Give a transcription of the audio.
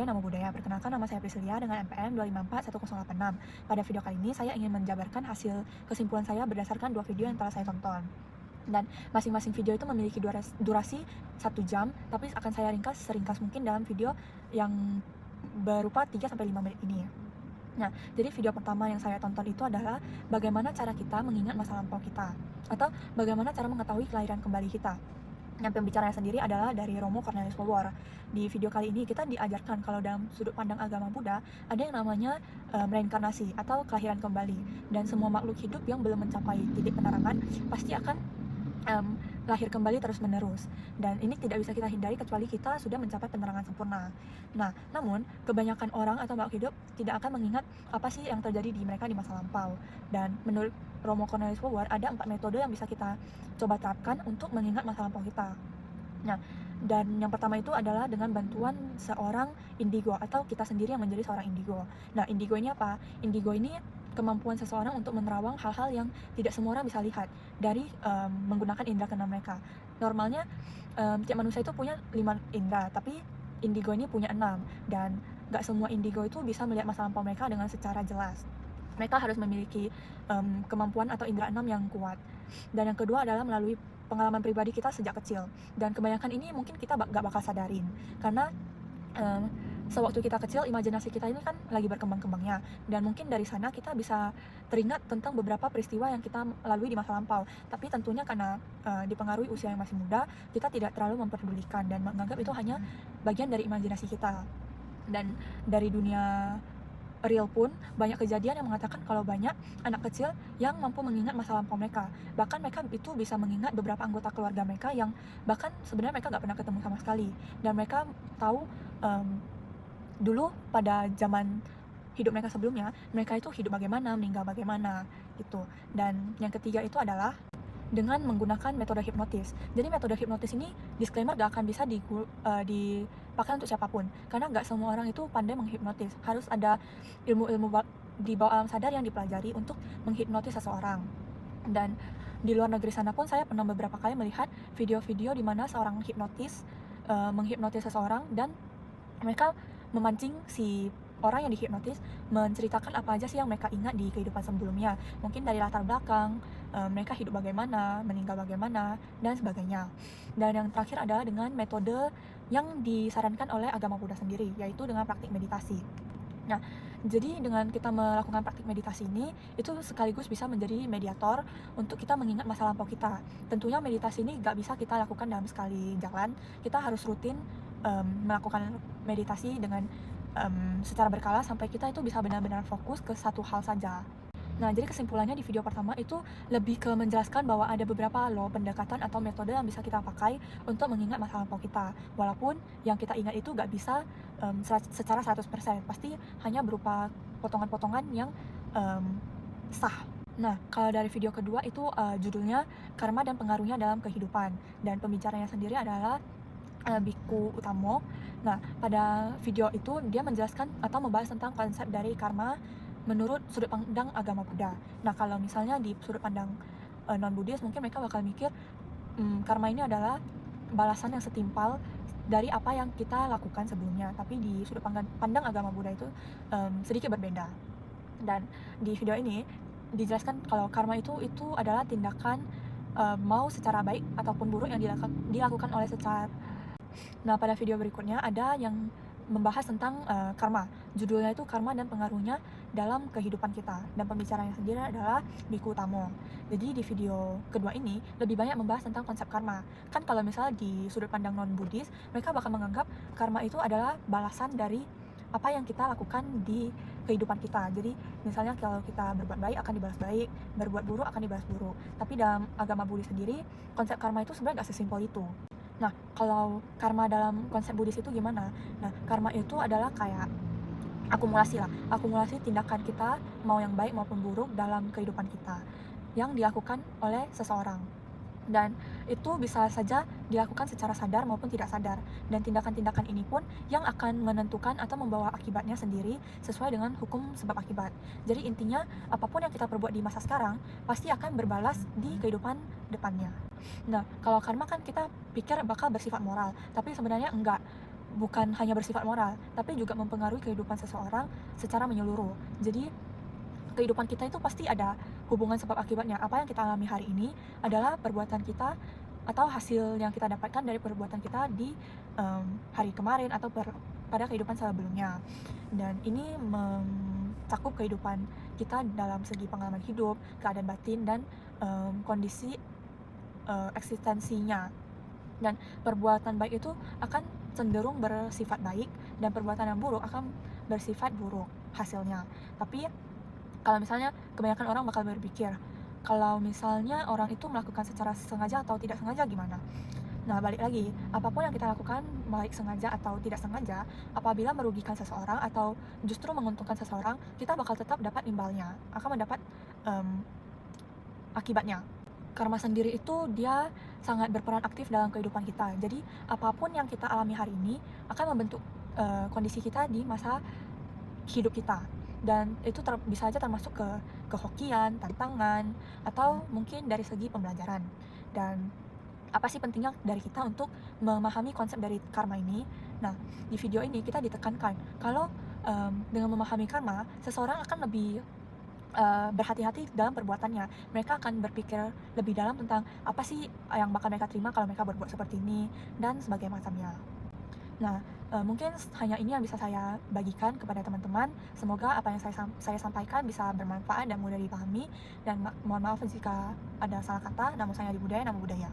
Nilai Nama Budaya. Perkenalkan, nama saya Priscilia dengan NPM 2541086. Pada video kali ini saya ingin menjabarkan hasil kesimpulan saya berdasarkan 2 video yang telah saya tonton. Dan masing-masing video itu memiliki durasi 1 jam, tapi akan saya ringkas seringkas mungkin dalam video yang berupa 3-5 menit ini. Nah, jadi video pertama yang saya tonton itu adalah bagaimana cara kita mengingat masa lampau kita, atau bagaimana cara mengetahui kelahiran kembali kita. Yang pembicaranya sendiri adalah dari Romo Cornelis Powor. Di video kali ini kita diajarkan kalau dalam sudut pandang agama Buddha ada yang namanya reinkarnasi atau kelahiran kembali, dan semua makhluk hidup yang belum mencapai titik penerangan pasti akan lahir kembali terus-menerus, dan ini tidak bisa kita hindari kecuali kita sudah mencapai penerangan sempurna. Nah, namun kebanyakan orang atau makhluk hidup tidak akan mengingat apa sih yang terjadi di mereka di masa lampau. Dan menurut Romo Cornelis Powor ada 4 metode yang bisa kita coba terapkan untuk mengingat masa lampau kita. Nah, dan yang pertama itu adalah dengan bantuan seorang indigo atau kita sendiri yang menjadi seorang indigo. Nah, indigo ini apa? Indigo ini kemampuan seseorang untuk menerawang hal-hal yang tidak semua orang bisa lihat dari menggunakan indera keenam mereka. Normalnya tiap manusia itu punya 5 indera, tapi indigo ini punya 6, dan gak semua indigo itu bisa melihat masa lampau mereka dengan secara jelas. Mereka harus memiliki kemampuan atau indera 6 yang kuat. Dan yang kedua adalah melalui pengalaman pribadi kita sejak kecil, dan kebanyakan ini mungkin kita gak bakal sadarin karena sewaktu kita kecil, imajinasi kita ini kan lagi berkembang-kembangnya, dan mungkin dari sana kita bisa teringat tentang beberapa peristiwa yang kita lalui di masa lampau. Tapi tentunya karena dipengaruhi usia yang masih muda, kita tidak terlalu memperdulikan dan menganggap itu hanya bagian dari imajinasi kita. Dan dari dunia real pun banyak kejadian yang mengatakan kalau banyak anak kecil yang mampu mengingat masa lampau mereka. Bahkan mereka itu bisa mengingat beberapa anggota keluarga mereka yang bahkan sebenarnya mereka gak pernah ketemu sama sekali, dan mereka tahu dulu pada zaman hidup mereka sebelumnya, mereka itu hidup bagaimana, meninggal bagaimana gitu. Dan yang ketiga itu adalah dengan menggunakan metode hipnotis. Jadi metode hipnotis ini, disclaimer, gak akan bisa dipakai untuk siapapun, karena gak semua orang itu pandai menghipnotis. Harus ada ilmu-ilmu di bawah alam sadar yang dipelajari untuk menghipnotis seseorang. Dan di luar negeri sana pun saya pernah beberapa kali melihat video-video di mana seorang hipnotis menghipnotis seseorang, dan mereka memancing si orang yang dihipnotis menceritakan apa aja sih yang mereka ingat di kehidupan sebelumnya, mungkin dari latar belakang mereka hidup bagaimana, meninggal bagaimana, dan sebagainya. Dan yang terakhir adalah dengan metode yang disarankan oleh agama Buddha sendiri, yaitu dengan praktik meditasi. Nah, jadi dengan kita melakukan praktik meditasi ini, itu sekaligus bisa menjadi mediator untuk kita mengingat masa lampau kita. Tentunya meditasi ini gak bisa kita lakukan dalam sekali jalan, kita harus rutin melakukan meditasi dengan secara berkala sampai kita itu bisa benar-benar fokus ke satu hal saja. Nah, jadi kesimpulannya di video pertama itu lebih ke menjelaskan bahwa ada beberapa pendekatan atau metode yang bisa kita pakai untuk mengingat masa lampau kita. Walaupun yang kita ingat itu gak bisa secara 100%, pasti hanya berupa potongan-potongan yang sah. Nah, kalau dari video kedua itu judulnya Karma dan Pengaruhnya dalam Kehidupan, dan pembicaranya sendiri adalah Bhikkhu Utamo. Nah, pada video itu dia menjelaskan atau membahas tentang konsep dari karma menurut sudut pandang agama Buddha. Nah, kalau misalnya di sudut pandang non-Buddhis, mungkin mereka bakal mikir karma ini adalah balasan yang setimpal dari apa yang kita lakukan sebelumnya. Tapi di sudut pandang agama Buddha itu sedikit berbeda. Dan di video ini dijelaskan kalau karma itu adalah tindakan mau secara baik ataupun buruk yang dilakukan oleh secara. Nah, pada video berikutnya ada yang membahas tentang karma. Judulnya itu Karma dan Pengaruhnya dalam Kehidupan Kita, dan pembicaranya sendiri adalah Bhikkhu Utamo. Jadi di video kedua ini lebih banyak membahas tentang konsep karma. Kan kalau misalnya di sudut pandang non-Buddhis, mereka bakal menganggap karma itu adalah balasan dari apa yang kita lakukan di kehidupan kita. Jadi misalnya kalau kita berbuat baik akan dibalas baik, berbuat buruk akan dibalas buruk. Tapi dalam agama Buddhis sendiri, konsep karma itu sebenarnya gak sesimpel itu. Nah, kalau karma dalam konsep Buddhis itu gimana? Nah, karma itu adalah kayak akumulasi tindakan kita, mau yang baik maupun buruk dalam kehidupan kita, yang dilakukan oleh seseorang. Dan itu bisa saja dilakukan secara sadar maupun tidak sadar, dan tindakan-tindakan ini pun yang akan menentukan atau membawa akibatnya sendiri sesuai dengan hukum sebab akibat. Jadi intinya, apapun yang kita perbuat di masa sekarang pasti akan berbalas di kehidupan depannya. Nah, kalau karma kan kita pikir bakal bersifat moral, tapi sebenarnya enggak. bukan hanya bersifat moral, tapi juga mempengaruhi kehidupan seseorang secara menyeluruh. Jadi kehidupan kita itu pasti ada hubungan sebab akibatnya. Apa yang kita alami hari ini adalah perbuatan kita atau hasil yang kita dapatkan dari perbuatan kita di hari kemarin atau pada kehidupan sebelumnya. Dan ini mencakup kehidupan kita dalam segi pengalaman hidup, keadaan batin, dan kondisi eksistensinya. Dan perbuatan baik itu akan cenderung bersifat baik, dan perbuatan yang buruk akan bersifat buruk hasilnya. Tapi kalau misalnya kebanyakan orang bakal berpikir, kalau misalnya orang itu melakukan secara sengaja atau tidak sengaja gimana? Nah, balik lagi, apapun yang kita lakukan, baik sengaja atau tidak sengaja, apabila merugikan seseorang atau justru menguntungkan seseorang, kita bakal tetap dapat imbalnya, akan mendapat akibatnya. Karma sendiri itu dia sangat berperan aktif dalam kehidupan kita. Jadi, apapun yang kita alami hari ini akan membentuk kondisi kita di masa hidup kita. Dan itu bisa aja termasuk ke kehokian, tantangan, atau mungkin dari segi pembelajaran. Dan apa sih pentingnya dari kita untuk memahami konsep dari karma ini? Nah, di video ini kita ditekankan kalau dengan memahami karma, seseorang akan lebih berhati-hati dalam perbuatannya. Mereka akan berpikir lebih dalam tentang apa sih yang bakal mereka terima kalau mereka berbuat seperti ini, dan sebagainya macamnya. Nah, mungkin hanya ini yang bisa saya bagikan kepada teman-teman. Semoga apa yang saya sampaikan bisa bermanfaat dan mudah dipahami. Dan mohon maaf jika ada salah kata. Nama saya Adi Budaya, nama budaya.